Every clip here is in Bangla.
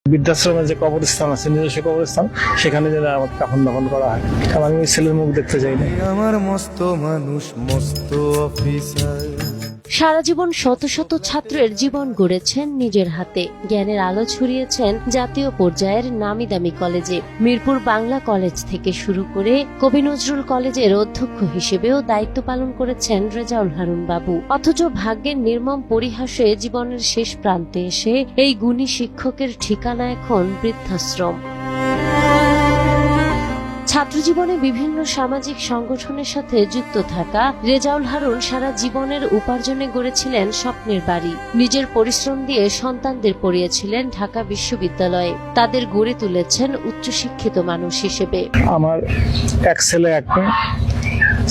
বৃদ্ধাশ্রমে যে কবরস্থান আছে, নিজস্ব কবরস্থান, সেখানে যেন আমাকে কাফন দাফন করা হয়, কারণ আমি ছেলের মুখ দেখতে চাই না। আমার মস্ত মানুষ মস্ত অফিসার। সারা জীবন শত শত ছাত্রের জীবন গড়েছেন নিজের হাতে, জ্ঞানের আলো ছড়িয়েছেন জাতীয় পর্যায়ের নামি দামি কলেজে। মিরপুর বাংলা কলেজ থেকে শুরু করে কবি নজরুল কলেজের অধ্যক্ষ হিসেবেও দায়িত্ব পালন করেছেন রেজাউল হারুন বাবু। অথচ ভাগ্যের নির্মম পরিহাসে জীবনের শেষ প্রান্তে এসে এই গুণী শিক্ষকের ঠিকানা এখন বৃদ্ধাশ্রম। ছাত্রজীবনে বিভিন্ন সামাজিক সংগঠনের সাথে যুক্ত থাকা রেজাউল হারুন সারা জীবনের উপার্জনে গড়েছিলেন স্বপ্নের বাড়ি। নিজের পরিশ্রম দিয়ে সন্তানদের পড়িয়েছিলেন ঢাকা বিশ্ববিদ্যালয়ে, তাদের গড়ে তুলেছেন উচ্চশিক্ষিত মানুষ হিসেবে। আমার এক ছেলে এক মেয়ে।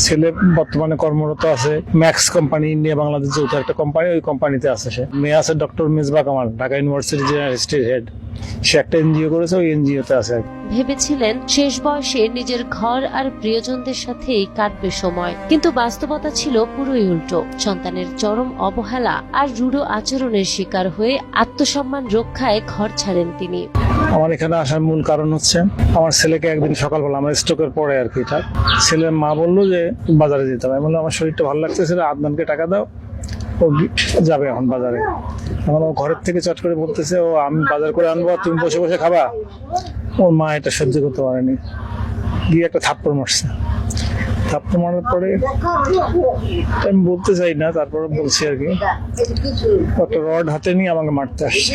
ছেলে বর্তমানে কর্মরত আছে ম্যাক্স কোম্পানি, ইন্ডিয়া বাংলাদেশ যৌথ একটা কোম্পানি, ওই কোম্পানিতে আছে সে। মেয়ে আছে doctor Mezba Kamal, Dhaka university general head, সে একটা এনজিও করেছে, ওই এনজিওতে আছে। ভেবেছিলেন শেষ বয়সে নিজের ঘর আর প্রিয়জনদের সাথেই কাটবে সময়, কিন্তু বাস্তবতা ছিল পুরোই উল্টো। সন্তানের চরম অবহেলা আর রূঢ় আচরণের শিকার হয়ে আত্মসম্মান রক্ষায় ঘর ছাড়েন তিনি। আমার এখানে আসার মূল কারণ হচ্ছে, আমার ছেলেকে একদিন সকালবেলা, আমার স্ট্রোকের পরে আর কি, ছেলের মা বললো যে বাজারে যেতে হবে। আমি বললাম আমার শরীরটা ভালো লাগতেছে, আদনানকে টাকা দাও, ও যাবে এখন বাজারে। এখন ও ঘরের থেকে চট করে বলতেছে, ও আমি বাজার করে আনবো, তুমি বসে বসে খাবা। ওর মা এটা সহ্য করতে পারেনি, গিয়ে একটা থাপ্পড় মারছে। থাপ্পড় মারার পরে আমি বলতে চাই না, তারপরে বলছি আর কি, একটা রড হাতে নিয়ে আমাকে মারতে আসছে।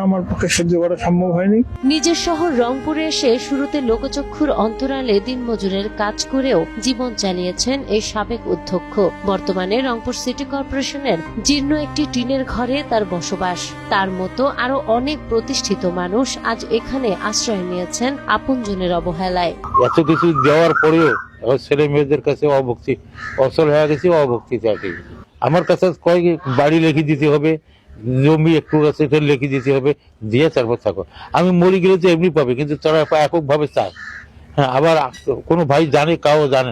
আমার পক্ষে সহ্য করা সম্ভব হয়নি। নিজের শহর রংপুরে এসে শুরুতে লোকচক্ষুর অন্তরালে দিনমজুরের কাজ করেও জীবন চালিয়েছেন এই সাবেক অধ্যক্ষ। বর্তমানে রংপুর সিটি কর্পোরেশনের জীর্ণ একটি টিনের ঘরে তার বসবাস। তার মতো আরো অনেক প্রতিষ্ঠিত মানুষ আজ এখানে আশ্রয় নিয়েছেন আপনজনের অবহেলায়। এত কিছু দেওয়ার পরেও ছেলে মেয়েদের কাছে অভক্তি, অচল হয়ে গেছে, অভক্তি চাকরি। আমার কাছে কয়েক বাড়ি লিখে দিতে হবে, জমি একটু আছে লিখে দিতে হবে, দিয়ে তারপর থাকো। আমি মরে গেলে তো এমনি পাবে, কিন্তু তারা এককভাবে চায়। হ্যাঁ, আবার কোনো ভাই জানে, কাউ জানে না।